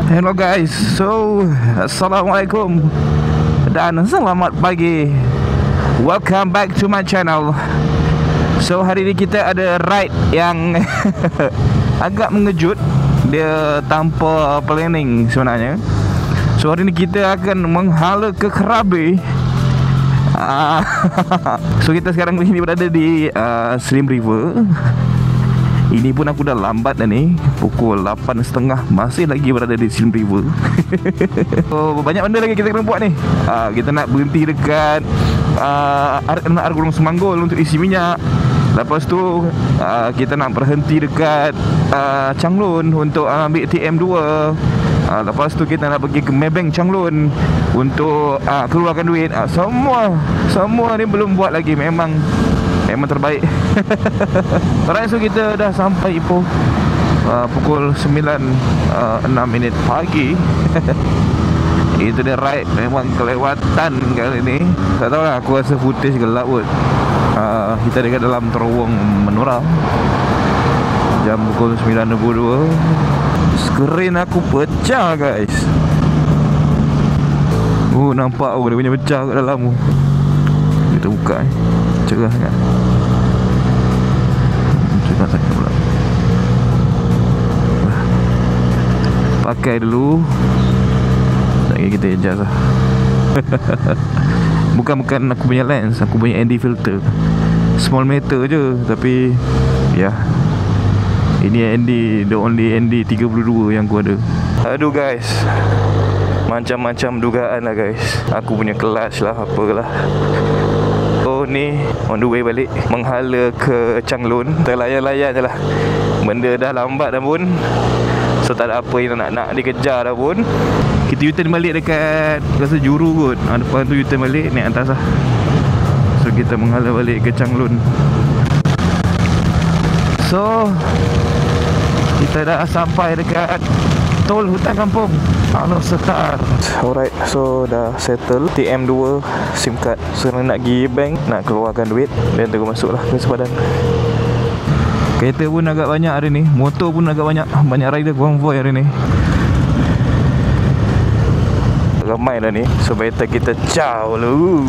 Hello guys, so Assalamualaikum dan selamat pagi. Welcome back to my channel. So hari ni kita ada ride yang agak mengejut. Dia tanpa planning sebenarnya. So hari ni kita akan menghala ke Krabi. So kita sekarang ni berada di Slim River. Ini pun aku dah lambat dah ni. Pukul 8.30 masih lagi berada di Slim River. So banyak benda lagi kita kena buat ni. Kita nak berhenti dekat air Gunung Semanggol untuk isi minyak. Lepas tu kita nak berhenti dekat Changlun untuk ambil TM2. Lepas tu kita nak pergi ke Maybank Changlun untuk keluarkan duit. Semua ni belum buat lagi. Memang terbaik. Alright, so kita dah sampai Ipoh pukul 9.06 pagi. Itu dia ride. Memang kelewatan kali ni. Tak tahu lah, aku rasa footage gelap kot. Kita dekat dalam terowong Menora. Jam pukul 9.22. Skrin aku pecah guys. Nampak dia punya pecah kat dalam tu. Kita buka cerah kan. Cerah sangat pula. Pakai dulu. Lagi kita adjust lah. Bukan aku punya lens, aku punya ND filter. Small meter je. Tapi ya, ini ND, the only ND 32 yang aku ada. Aduh guys, macam-macam dugaan lah guys. Aku punya clutch lah, apalah. So ni on the way balik, menghala ke Changlun. Terlayan-layan je lah. Benda dah lambat dah pun. So tak ada apa yang nak dikejar dah pun. Kita U-turn balik dekat rasa Juru kot. Depan tu U-turn balik, naik atas lah. So kita menghala balik ke Changlun. So kita dah sampai dekat tol hutan kampung Alor Setar. Alright, so dah settle TM2 SIM card. Sekarang nak pergi bank, nak keluarkan duit dan terus masuk lah ke sepadan. Kereta pun agak banyak hari ni. Motor pun agak banyak. Banyak rider convoy hari ni. Ramai dah ni. So better kita caw dulu.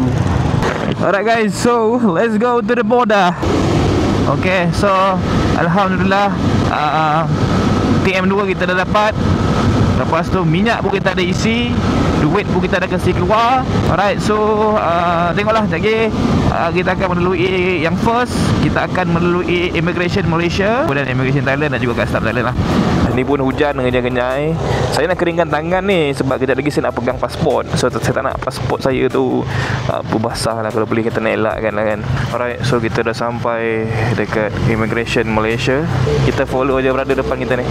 Alright guys, so let's go to the border. Okay, so Alhamdulillah TM2 kita dah dapat. Lepas tu minyak pun kita ada isi. Duit pun kita dah kasi keluar. Alright, so tengoklah sekejap lagi. Kita akan melalui yang first. Kita akan melalui Immigration Malaysia, kemudian Immigration Thailand dan juga Custom Thailand lah. Ni pun hujan ngenyai-ngenyai. Saya nak keringkan tangan ni sebab kejap lagi saya nak pegang pasport. So saya tak nak pasport saya tu basah lah. Kalau boleh kita nak elakkan lah kan. Alright, so kita dah sampai dekat Immigration Malaysia. Kita follow je berada depan kita ni.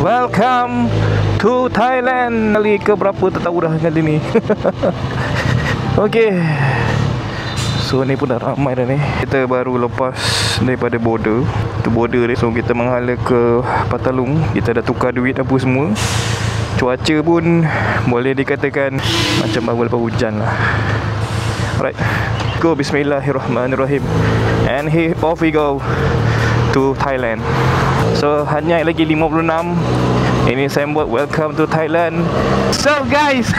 Welcome to Thailand. Kali ke berapa tak tahu dah kali ni. Okay, so ni pun dah ramai dah ni. Kita baru lepas daripada border. Tu border ni. So kita menghala ke Patalung. Kita dah tukar duit apa semua. Cuaca pun boleh dikatakan macam baru lepas hujan lah. Alright, go. Bismillahirrahmanirrahim. And here off we go to Thailand. So hanya lagi 56. Ini saya buat welcome to Thailand. So guys,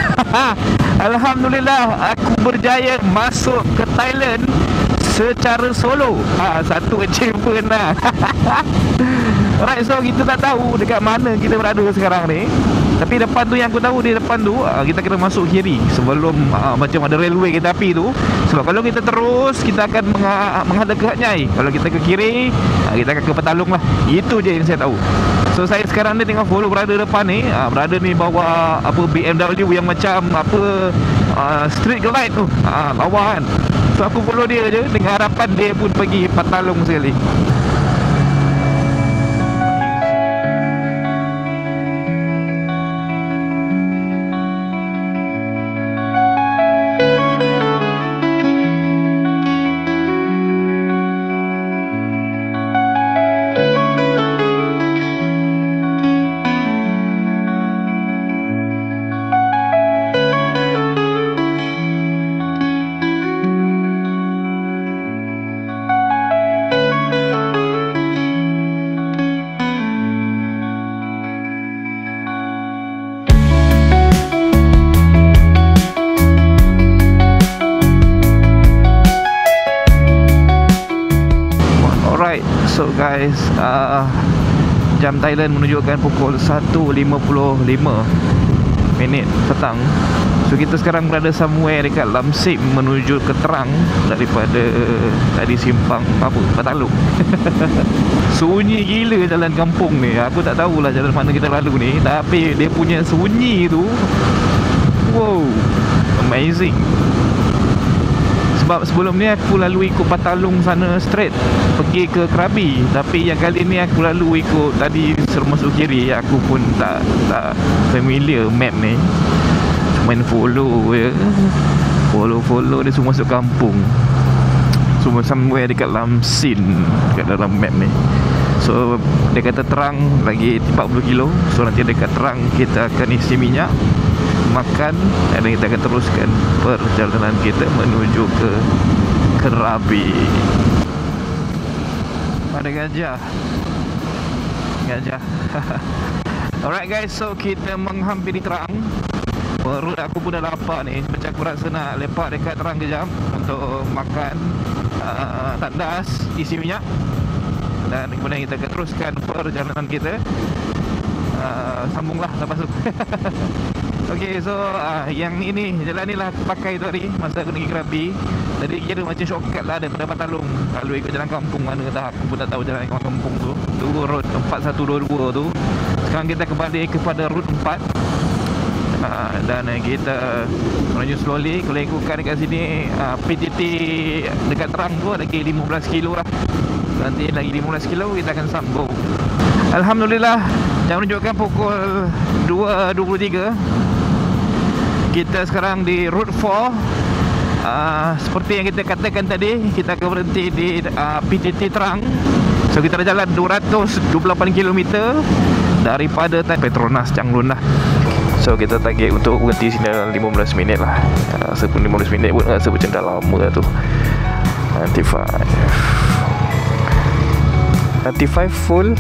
Alhamdulillah aku berjaya masuk ke Thailand secara solo. Satu achievement lah. Alright, so kita tak tahu dekat mana kita berada sekarang ni. Tapi depan tu yang aku tahu, di depan tu kita kena masuk kiri sebelum macam ada railway kereta api tu. Sebab kalau kita terus, kita akan menghadap ke Hatnyai. Kalau kita ke kiri, kita akan ke Patalung lah. Itu je yang saya tahu. So saya sekarang ni tengok follow berada depan ni. Berada ni bawa apa BMW yang macam apa street glide tu. Lawa kan. So aku follow dia je dengan harapan dia pun pergi Patalung sekali. guys, jam Thailand menunjukkan pukul 1.55 minit petang. So kita sekarang berada somewhere dekat Lam Sim menuju ke Terang daripada tadi simpang apa Batalong. Sunyi gila jalan kampung ni. Aku tak tahulah jalan mana kita lalu ni, tapi dia punya sunyi tu, wow, amazing. Sebab sebelum ni aku lalu ikut Batalong sana straight pergi ke Krabi, tapi yang kali ni aku lalu ikut tadi suruh masuk kiri. Aku pun tak familiar map ni, main follow je, follow dia semua masuk kampung, semua somewhere dekat Lam Sin kat dalam map ni. So dia kata Terang lagi 40 kilo. So nanti dekat Terang kita akan isi minyak, makan, dan kita akan teruskan perjalanan kita menuju ke Krabi. Ada gajah. Alright guys, so kita menghampiri Terang. Perut aku pun dah lapar ni, macam aku rasa nak lepak dekat Terang kejap untuk makan, tandas, isi minyak, dan kemudian kita akan teruskan perjalanan kita. Sambunglah lepas tu. Okay, so yang ini, jalan ni lah aku pakai tu hari masa aku pergi Krabi. Tadi kira macam shortcut lah daripada Batalong, lalu ikut jalan kampung mana dah, aku pun tak tahu jalan kampung tu. Tu road 4122 tu. Sekarang kita kembali kepada route 4. Dan kita menuju slowly. Kalau ikutkan dekat sini, PTT dekat Terang tu lagi 15 kilo lah. Nanti lagi 15 kilo kita akan sambung. Alhamdulillah, jam menunjukkan pukul 2.23. Kita sekarang di route 4. Seperti yang kita katakan tadi, kita akan berhenti di PTT Terang. So kita dah jalan 228 km daripada Petronas Changlun lah. So kita target untuk berhenti sini dalam 15 minit lah. Sebelum 15 minit pun rasa macam dah lama lah tu. 95 full.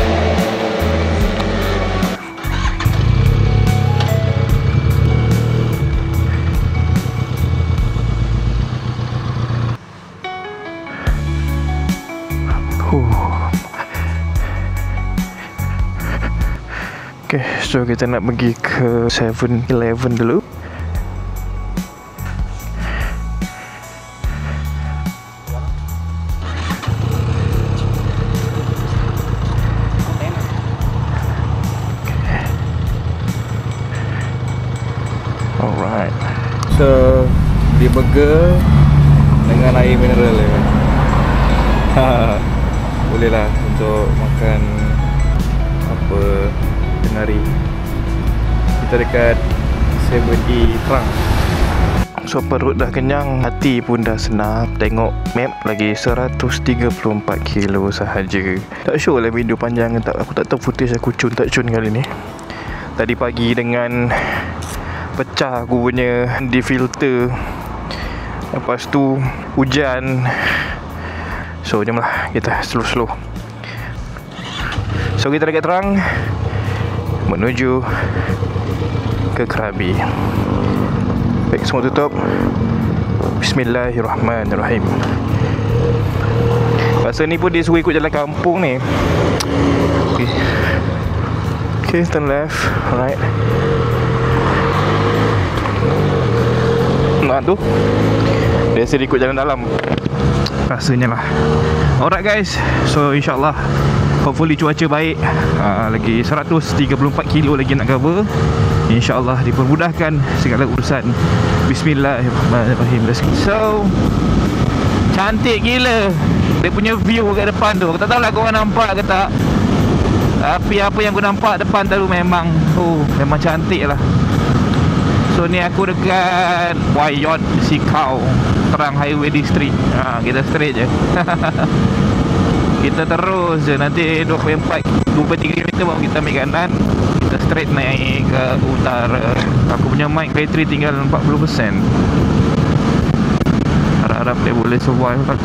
Okay, so kita nak pergi ke 7-Eleven dulu. Alright. So, beli burger dengan air mineral ya. Boleh lah untuk makan apa tengah hari. Kita dekat 7E Terang. So perut dah kenyang, hati pun dah senang. Tengok map lagi 134 kilo sahaja. Tak sure lah video panjang tak. Aku tak tahu footage aku cun tak cun kali ni. Tadi pagi dengan pecah aku punya defilter, lepas tu hujan. So jom lah kita slow-slow. So kita dekat Terang menuju ke Krabi. Baik, semua tutup. Bismillahirrahmanirrahim. Masa ni pun dia suruh ikut jalan kampung ni. Okay, turn left. Alright. Nah tu, dia suruh ikut jalan dalam rasanya lah. Alright guys, so insyaAllah hopefully cuaca baik. Lagi 134 kilo lagi nak cover. InsyaAllah dipermudahkan segala urusan. Bismillahirrahmanirrahim. So cantik gila dia punya view kat depan tu. Aku tak tahu lah korang nampak ke tak, tapi apa yang aku nampak depan tu memang memang cantik lah. So ni aku dekat Wayot Sikau, Terang Highway District. Kita straight je. Kita terus je, nanti 24-23 km baru kita ambil kanan. Kita straight naik ke utara. Aku punya mic bateri tinggal 40%. Harap-harap dia boleh survive lah.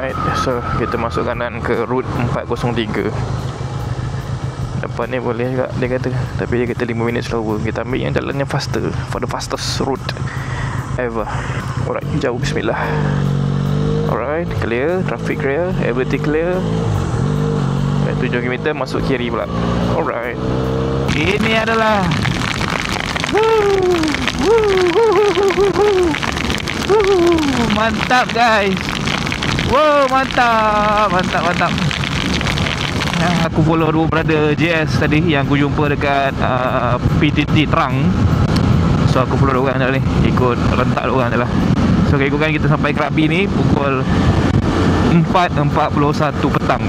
Right, so kita masuk kanan ke route 403. Depan ni boleh juga dia kata, tapi dia kata 5 minit slower. Kita ambil yang jalannya faster, for the fastest route ever. Alright, jauh. Bismillah. Alright. Alright, clear. Traffic clear. Everything clear. 7km masuk kiri pula. Alright. Ini adalah mantap guys. Wow, mantap. Aku follow dua brother JS tadi yang aku jumpa dekat PTT Terang. So aku follow diorang dah ni, ikut rentak diorang dah lah. So keikutkan kita sampai Krabi ni pukul 4.41 petang.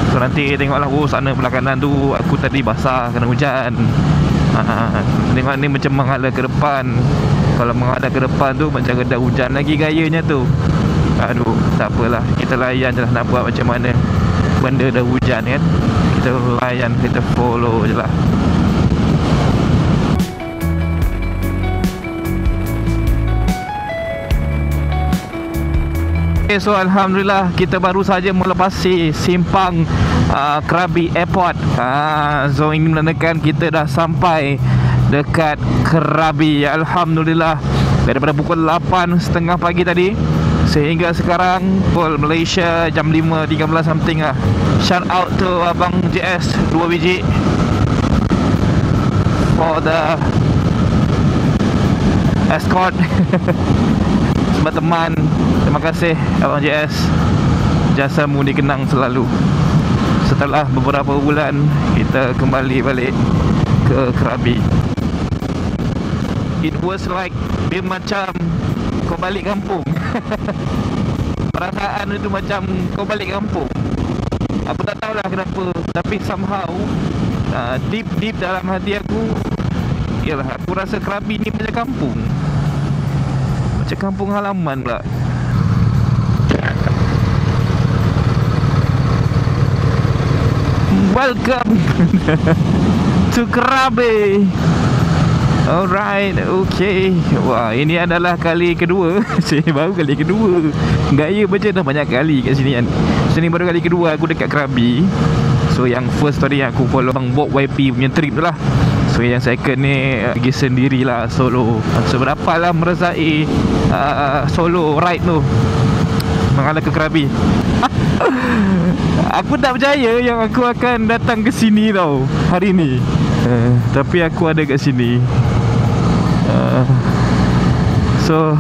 So nanti tengoklah, sana belah kanan tu aku tadi basah kena hujan. Tengok ni macam menghadap ke depan. Kalau menghadap ke depan tu macam dah hujan lagi gayanya tu. Aduh, tak apalah, kita layan je lah, nak buat macam mana. Benda dah hujan kan, kita layan, kita follow je lah. Okay, so Alhamdulillah kita baru saja melepasi simpang Krabi Airport. So ini menandakan kita dah sampai dekat Krabi. Alhamdulillah, daripada pukul 8.30 pagi tadi sehingga sekarang pukul Malaysia jam 5.13 something lah. Shout out to Abang JS 2 biji for the escort. Semua teman, terima kasih Abang JS, jasamu dikenang selalu. Setelah beberapa bulan kita kembali balik ke Krabi. It was like dia macam kau balik kampung. Perasaan itu macam kau balik kampung. Aku tak tahulah kenapa, tapi somehow deep dalam hati aku, yalah, aku rasa Krabi ni macam kampung. Macam kampung halaman pula. Welcome to Krabi. Alright, okay. Wah, ini adalah kali kedua. Saya baru kali kedua. Gaya macam dah banyak kali kat sini kan. Sini baru kali kedua aku dekat Krabi. So yang first tadi aku follow Bang Bob YP punya trip tu lah. So yang second ni pergi sendirilah, solo. Seberapa lah merasai solo ride tu mengalah ke Krabi. Aku tak percaya yang aku akan datang ke sini tau hari ni. Tapi aku ada kat sini. So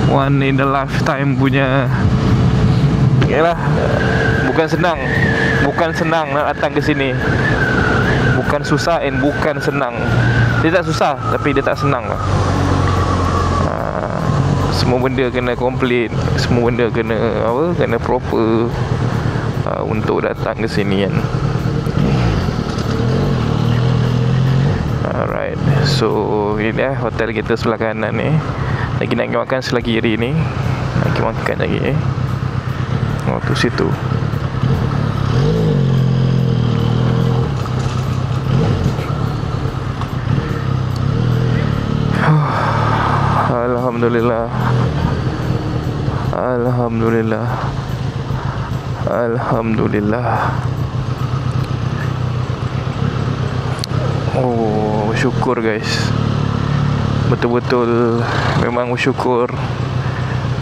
one in the lifetime punya. Yalah, bukan senang nak datang ke sini. Bukan susah and bukan senang. Dia tak susah tapi dia tak senang lah. Semua benda kena complete, semua benda kena kena proper untuk datang ke sini kan. Alright, so ini dah hotel kita sebelah kanan ni. Lagi nak pergi makan sebelah kiri ni. Nak pergi makan lagi Oh, tu situ. Alhamdulillah. Alhamdulillah. Alhamdulillah. Oh, syukur guys. Betul-betul memang bersyukur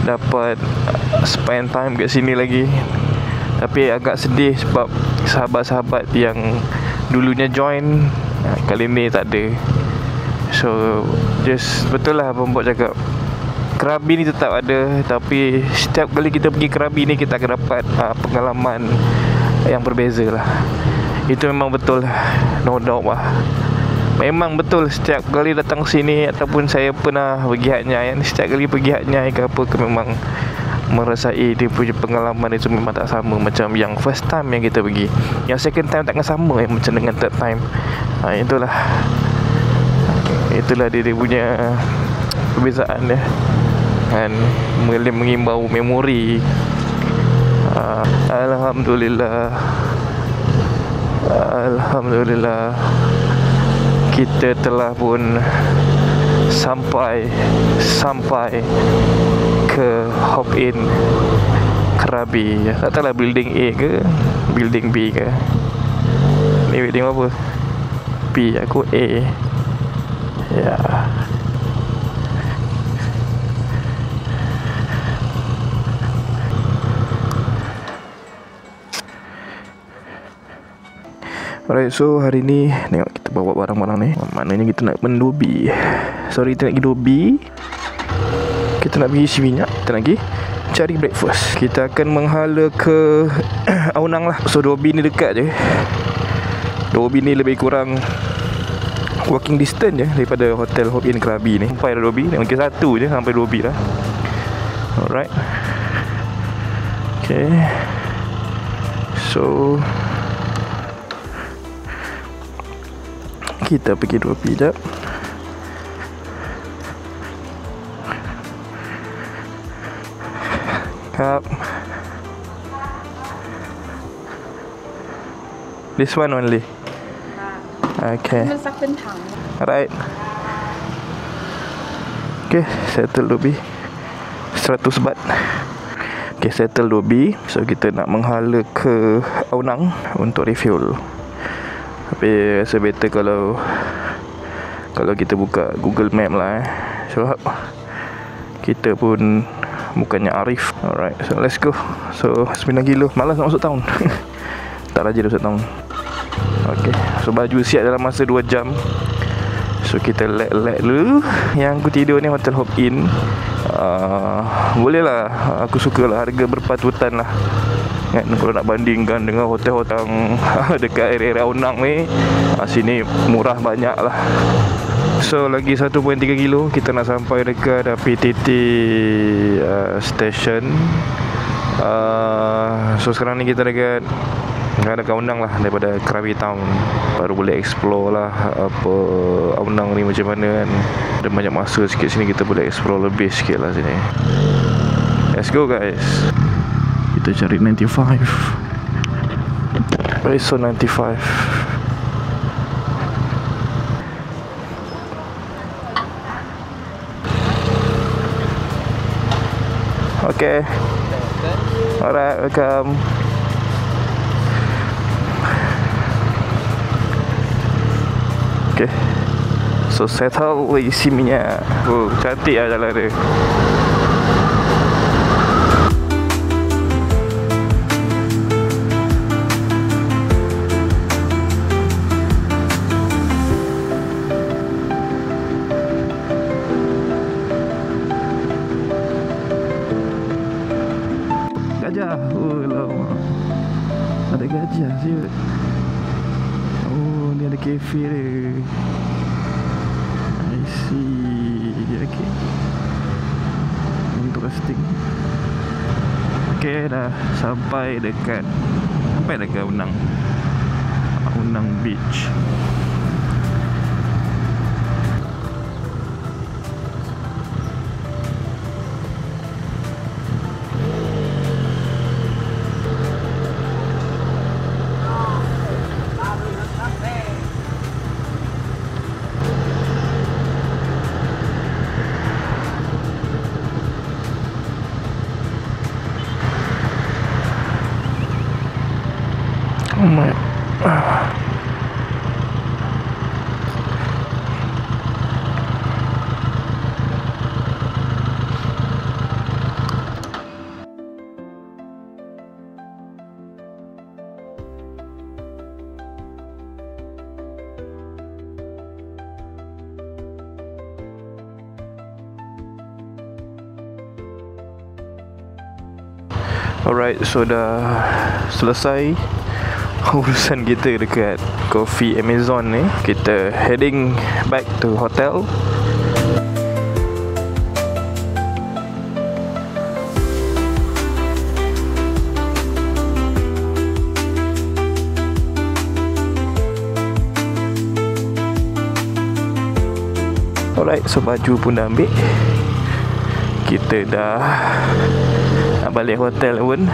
dapat spend time kat sini lagi. Tapi agak sedih sebab sahabat-sahabat yang dulunya join kali ni tak ada. So just betul lah Pembok cakap, Krabi ni tetap ada, tapi setiap kali kita pergi Krabi ni kita akan dapat pengalaman yang berbeza lah. Itu memang betul, no doubt lah. Memang betul setiap kali datang sini, ataupun saya pernah pergi Hatnyai, setiap kali pergi Hatnyai ke apa ke, memang merasai dia punya pengalaman itu memang tak sama macam yang first time yang kita pergi. Yang second time takkan sama macam dengan third time. Itulah dia punya perbezaan dia. Dan boleh mengimbau memori. Alhamdulillah. Alhamdulillah, kita telah pun sampai ke Hop In Krabi. Tak tahulah building A ke building B ke. Ni building apa? B, aku A. Ya. Alright, so hari ni tengok kita bawa barang-barang ni. Maknanya kita nak mendobi. Sorry, kita nak pergi dobi. Kita nak pergi isi minyak. Kita nak pergi cari breakfast. Kita akan menghala ke Aonang lah. So dobi ni dekat je. Dobi ni lebih kurang walking distance je daripada hotel Hop In Krabi ni. Sampai dah dobi. Mungkin satu je sampai dobi lah. Alright. Okay. So kita pergi dobi jap. Cup. This one only. Okay. Alright. Okay, settle dobi 100 baht. Okay, settle dobi. So kita nak menghala ke Aonang untuk refuel. Tapi rasa better kalau kita buka Google Map lah sebab kita pun bukannya Arif. Alright, so let's go. So 9 kilo. Malas nak masuk town. Tak rajin masuk town. Okay, so baju siap dalam masa 2 jam. So kita let dulu. Yang aku tidur ni Hotel Hop In. Boleh lah. Aku suka lah, harga berpatutan lah kan, kalau nak bandingkan dengan hotel-hotel dekat area-area Aonang ni, sini murah banyak lah. So lagi 1.3 kilo kita nak sampai dekat PTT station. So sekarang ni kita dekat Aonang lah, daripada Krabi Town. Baru boleh explore lah apa Aonang ni macam mana kan. Ada banyak masa sikit sini, kita boleh explore lebih sikit lah sini. Let's go guys. Kita cari 95. ISO 95. Okay. Alright, welcome. Okay. So settle isi minyak. Oh, cantik lah jalan dia. Gajah. Oh lama. Ada gajah siut. Oh, ni ada kafe dia. I see. Okay. Interesting. Okay, dah sampai dekat Aonang. Aonang Beach. Oh my. Alright, so dah selesai urusan kita dekat Coffee Amazon ni. Kita heading back to hotel. Alright, so baju pun dah ambil. Kita dah nak balik hotel pun.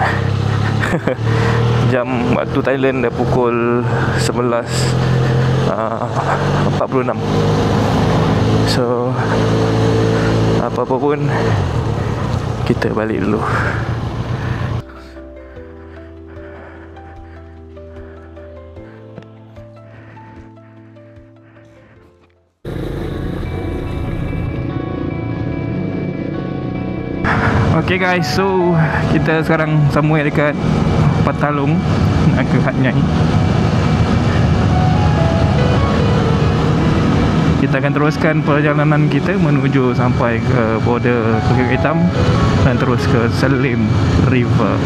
Jam waktu Thailand dah pukul 11.46. So apa-apa pun kita balik dulu. Okay guys, so kita sekarang somewhere dekat Patalong nak ke Hat Nyai. Kita akan teruskan perjalanan kita menuju sampai ke border Bukit Hitam dan terus ke Selim River.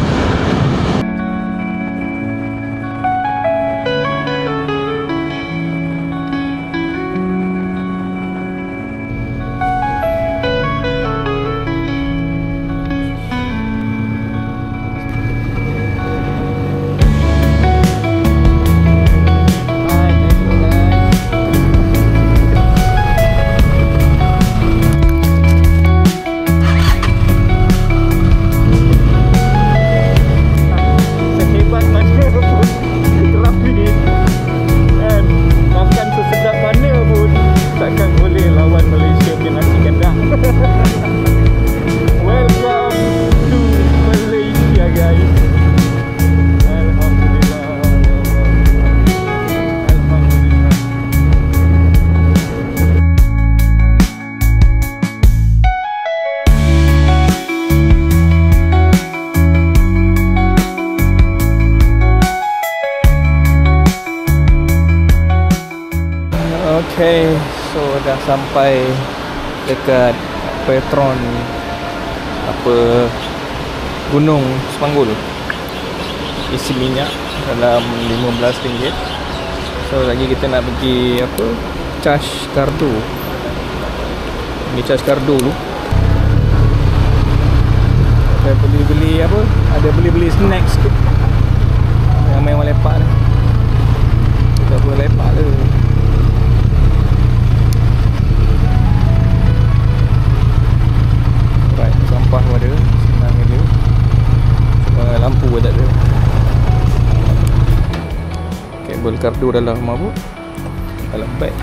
Okay, so dah sampai dekat Petron Gunung Semanggul. Isi minyak dalam RM15. So lagi kita nak pergi charge kartu. Pergi charge kartu dulu. Ada beli snack sikit. Yang main lepak ni. Kita boleh lepak tu. Sampah pun ada, senang je. Cuma lampu pun tak ada. Kabel kardu dalam mabuk, dalam beg.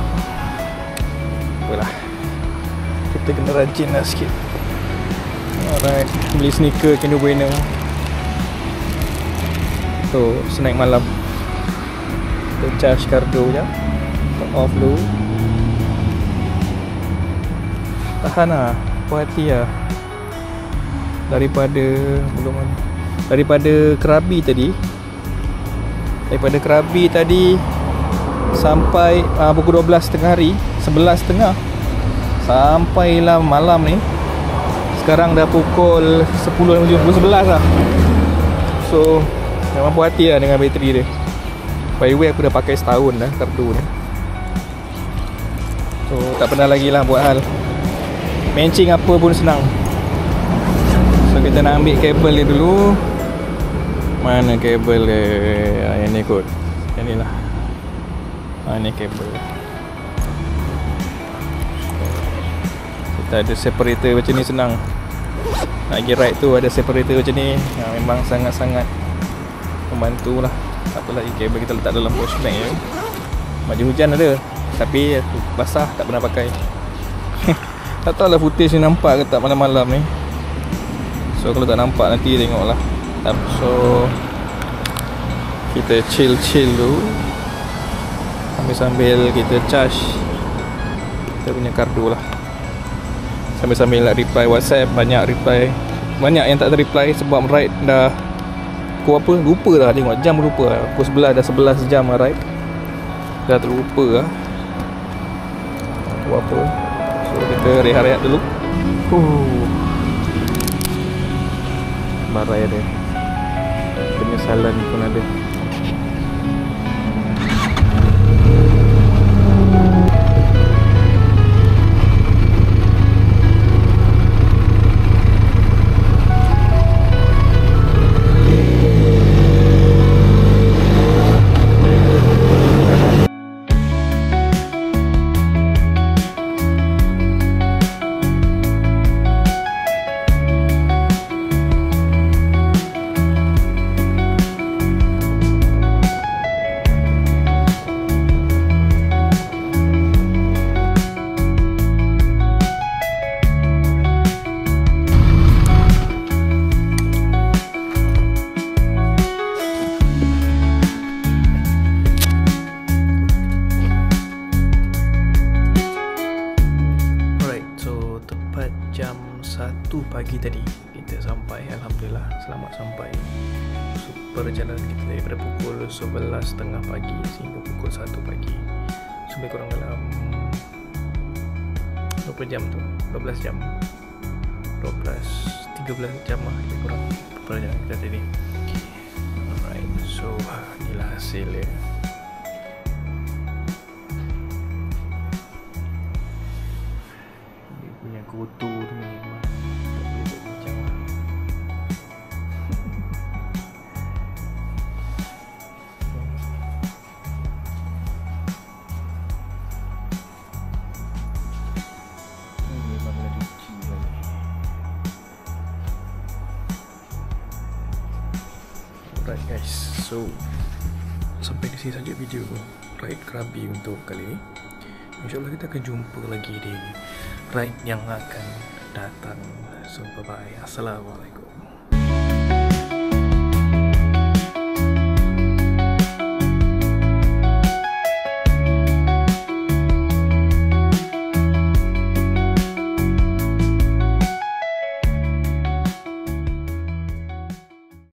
Apalah, kita kena rajin lah sikit. Alright, beli sneaker Kinder Bueno. Tu, snack malam. Kita charge kardu je. Top off dulu. Tahan lah, puas hati lah. Daripada Kerabi tadi sampai pukul 12 tengah hari, 11.30 sampailah malam ni. Sekarang dah pukul 10 pukul 11 lah. So memang puas hati lah dengan bateri dia. By the way, aku dah pakai setahun dah kartu ni. So tak pernah lagi lah buat hal matching apa pun senang. So kita nak ambil kabel dia dulu. Mana kabel dia? Yang ni kot. Yang ni lah. Ni kabel. Kita ada separator macam ni senang. Nak pergi ride tu ada separator macam ni. Memang sangat-sangat membantu lah. Tak apa lagi kabel kita letak dalam power bank je. Baju hujan ada, tapi basah tak pernah pakai. Tak tahu lah footage ni nampak ke tak malam-malam ni. So kalau tak nampak nanti tengok lah. So kita chill dulu sambil kita charge kita punya kartu lah. Sambil nak reply WhatsApp. Banyak yang tak terreply sebab ride dah pukul lupa dah tengok jam, lupa lah. Pukul 11 dah 11 jam lah ride. Dah terlupa lah So kita rehat dulu. Barai ada, penyesalan pun ada. Pagi tadi kita sampai, alhamdulillah selamat sampai. Perjalanan kita daripada pukul 11.30 pagi sehingga pukul 1 pagi, sampai kurang dalam Berapa jam tu? 12 jam 13 jam lah lebih kurang perjalanan kita tadi. Alright, so inilah hasilnya. Dia punya kotor tu memang dia macam lah. Alright guys, so sampai di sini saja video ride Krabi untuk kali ini. InsyaAllah kita akan jumpa lagi di ride yang akan datang. So bye bye, assalamualaikum.